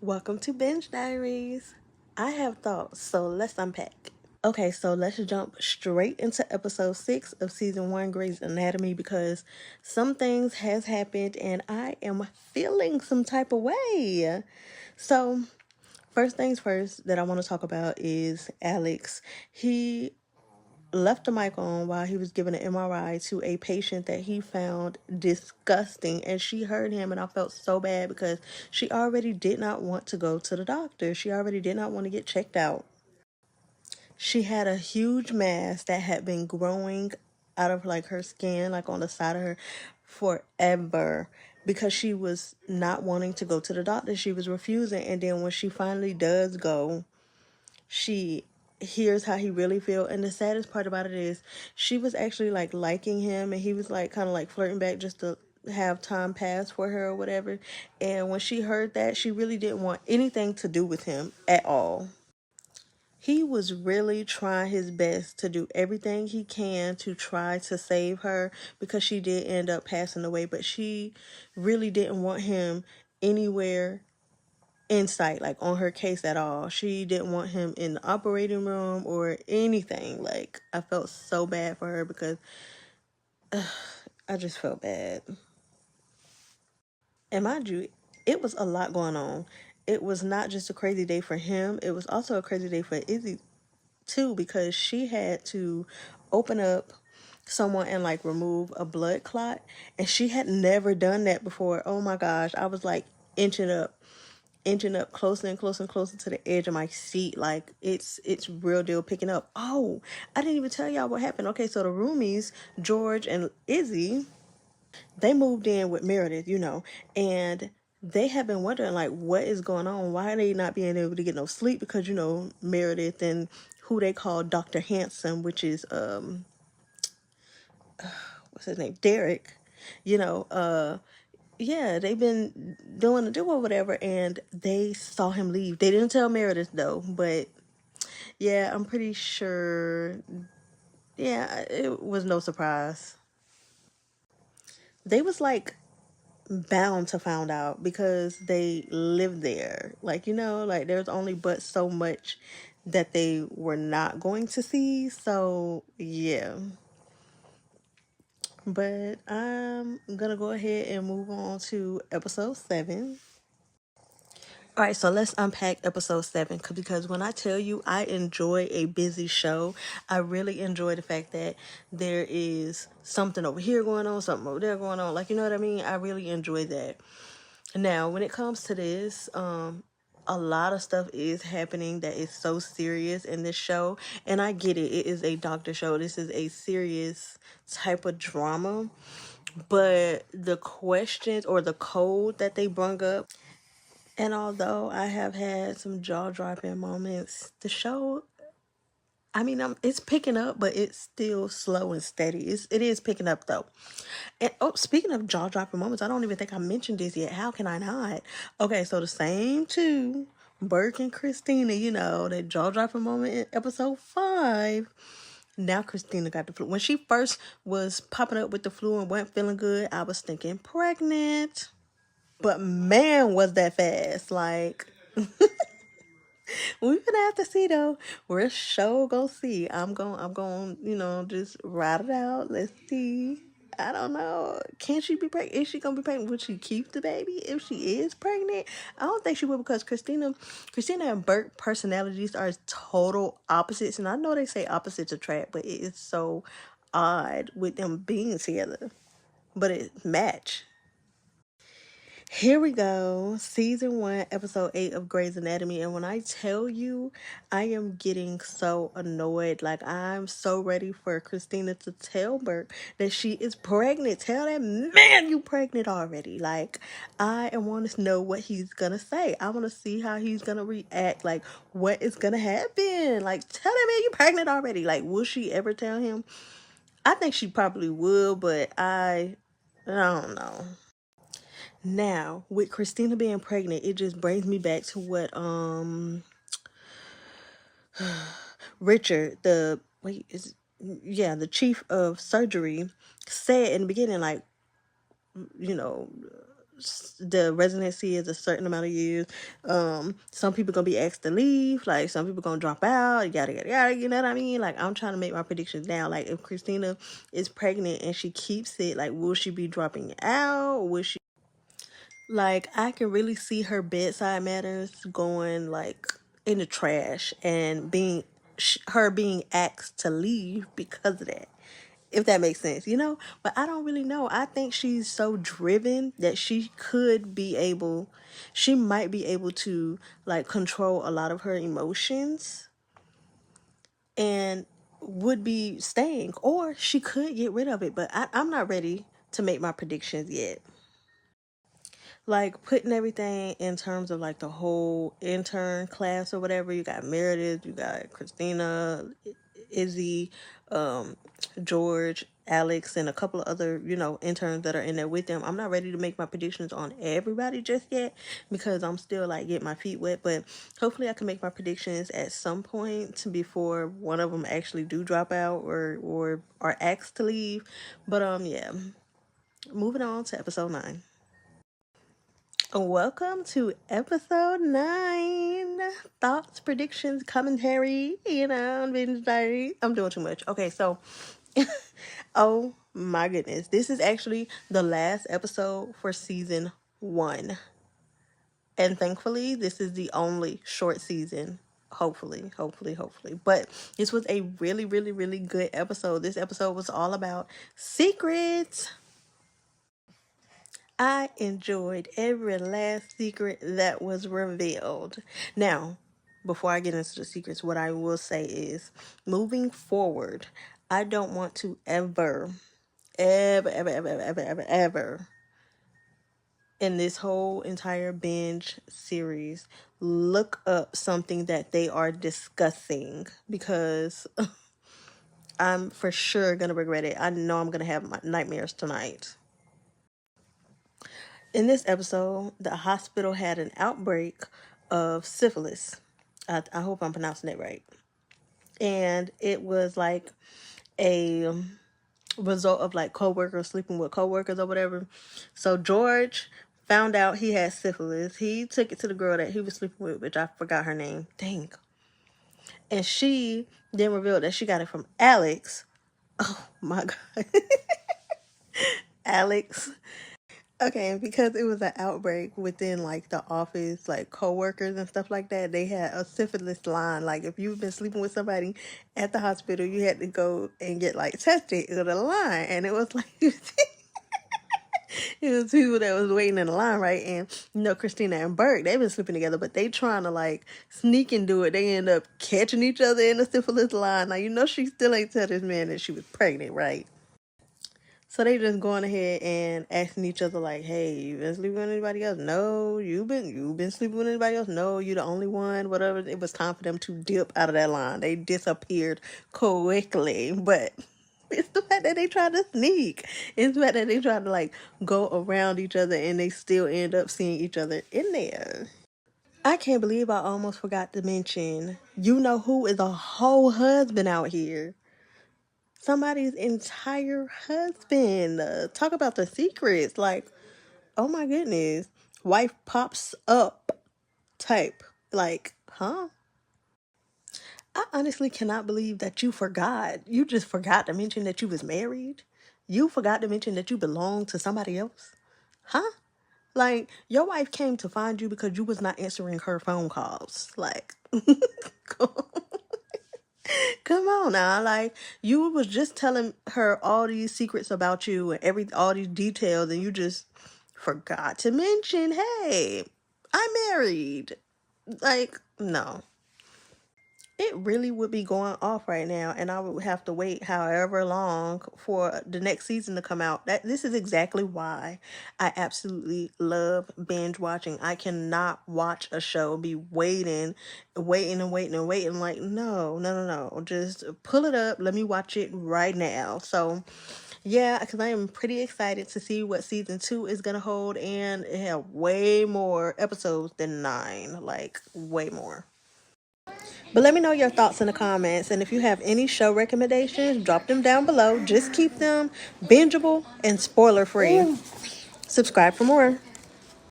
Welcome to Binge Diaries. I have thoughts, so let's unpack. Okay, so let's jump straight into episode 6 of season 1 Grey's Anatomy because some things has happened and I am feeling some type of way. So, first things first that I want to talk about is Alex. He left the mic on while he was giving an MRI to a patient that he found disgusting. And she heard him, and I felt so bad because she already did not want to go to the doctor. She already did not want to get checked out. She had a huge mass that had been growing out of like her skin, like on the side of her forever because she was not wanting to go to the doctor. She was refusing. And then when she finally does go, she hears how he really feel, and the saddest part about it is she was actually like liking him, and he was like kind of like flirting back just to have time pass for her or whatever. And when she heard that, she really didn't want anything to do with him at all. He was really trying his best to do everything he can to try to save her because she did end up passing away, but she really didn't want him anywhere insight like on her case at all. She didn't want him in the operating room or anything. Like, I felt so bad for her because I just felt bad. And mind you, it was a lot going on. It was not just a crazy day for him, it was also a crazy day for Izzy too, because she had to open up someone and like remove a blood clot, and she had never done that before. Oh my gosh, I was like inching up closer and closer and closer to the edge of my seat. Like, it's real deal picking up. Oh, I didn't even tell y'all what happened. Okay, so the roomies, George and Izzy, they moved in with Meredith, and they have been wondering like what is going on. Why are they not being able to get no sleep? Because Meredith and who they call Dr. Handsome, which is what's his name, Derek, you know uh yeah, they've been doing the do or whatever, and they saw him leave. They didn't tell Meredith though, but yeah, I'm pretty sure. Yeah, it was no surprise. They was like bound to find out because they lived there. Like there's only but so much that they were not going to see. So yeah. But I'm gonna go ahead and move on to episode 7. All right, so let's unpack episode 7 because when I tell you I enjoy a busy show, I really enjoy the fact that there is something over here going on, something over there going on. Like, you know what I mean? I really enjoy that. Now, when it comes to this, a lot of stuff is happening that is so serious in this show, and I get it. It is a doctor show. This is a serious type of drama, but the questions or the code that they brung up, and although I have had some jaw-dropping moments, the show, I mean, it's picking up, but it's still slow and steady. It is picking up though. And oh, speaking of jaw-dropping moments, I don't even think I mentioned this yet. How can I not? Okay, so the same two, Burke and Christina, that jaw-dropping moment in episode 5. Now Christina got the flu. When she first was popping up with the flu and wasn't feeling good, I was thinking pregnant. But man, was that fast. Like, we're gonna have to see though. We're sure gonna see. I'm going, just ride it out. Let's see. I don't know. Can she be pregnant? Is she gonna be pregnant? Would she keep the baby if she is pregnant? I don't think she would, because Christina and Bert personalities are total opposites, and I know they say opposites attract, but it is so odd with them being together. But it match. Here we go, season 1, episode 8 of Grey's Anatomy. And when I tell you, I am getting so annoyed. Like, I'm so ready for Christina to tell Burke that she is pregnant. Tell that man you pregnant already. Like, I want to know what he's gonna say. I want to see how he's gonna react. Like, what is gonna happen? Like, tell that man you pregnant already. Like, will she ever tell him? I think she probably will, but I don't know. Now, with Christina being pregnant, it just brings me back to what Richard, the chief of surgery, said in the beginning, like, you know, the residency is a certain amount of years. Some people gonna be asked to leave, like some people gonna drop out, yada yada yada, you know what I mean? Like, I'm trying to make my predictions now. Like, if Christina is pregnant and she keeps it, like, will she be dropping out? Will she, like, I can really see her bedside manners going like in the trash and her being asked to leave because of that, if that makes sense, you know? But I don't really know. I think she's so driven that she might be able to like control a lot of her emotions and would be staying, or she could get rid of it. But I'm not ready to make my predictions yet. Like, putting everything in terms of like the whole intern class or whatever. You got Meredith, you got Christina, Izzy, George, Alex, and a couple of other, interns that are in there with them. I'm not ready to make my predictions on everybody just yet because I'm still like getting my feet wet, but hopefully I can make my predictions at some point before one of them actually do drop out or are asked to leave. But yeah, moving on to episode 9. Welcome to episode 9. Thoughts, predictions, commentary, on Binge Diaries. I'm doing too much. Okay, so, oh my goodness. This is actually the last episode for season 1. And thankfully, this is the only short season. Hopefully. But this was a really, really, really good episode. This episode was all about secrets. I enjoyed every last secret that was revealed. Now, before I get into the secrets, what I will say is, moving forward, I don't want to ever, in this whole entire binge series, look up something that they are discussing, because I'm for sure going to regret it. I know I'm going to have my nightmares tonight. In this episode, the hospital had an outbreak of syphilis. I hope I'm pronouncing it right. And it was like a result of like coworkers sleeping with coworkers or whatever. So George found out he had syphilis. He took it to the girl that he was sleeping with, which I forgot her name. Dang. And she then revealed that she got it from Alex. Oh my God. Alex. Okay, and because it was an outbreak within like the office, like coworkers and stuff like that, they had a syphilis line. Like, if you've been sleeping with somebody at the hospital, you had to go and get like tested with a line, and it was like it was people that was waiting in the line, right? And Christina and Burke, they've been sleeping together, but they trying to like sneak and do it. They end up catching each other in the syphilis line. Now she still ain't tell this man that she was pregnant, right? So they just going ahead and asking each other like, "Hey, you been sleeping with anybody else? No. You been sleeping with anybody else? No. You the only one." Whatever. It was time for them to dip out of that line. They disappeared quickly, but it's the fact that they tried to sneak. It's the fact that they tried to like go around each other and they still end up seeing each other in there. I can't believe I almost forgot to mention. You know who is a whole husband out here? Somebody's entire husband. Talk about the secrets. Like, oh my goodness. Wife pops up type. Like, huh? I honestly cannot believe that you forgot. You just forgot to mention that you was married. You forgot to mention that you belonged to somebody else. Huh? Like, your wife came to find you because you was not answering her phone calls. Like, come on now. Like, you was just telling her all these secrets about you and all these details, and you just forgot to mention, hey, I'm married. Like, no. It really would be going off right now, and I would have to wait however long for the next season to come out. This is exactly why I absolutely love binge watching. I cannot watch a show, be waiting. Like, no. Just pull it up. Let me watch it right now. So, yeah, because I am pretty excited to see what season 2 is going to hold, and it have way more episodes than 9. Like, way more. But let me know your thoughts in the comments. And if you have any show recommendations, drop them down below. Just keep them bingeable and spoiler free. Subscribe for more.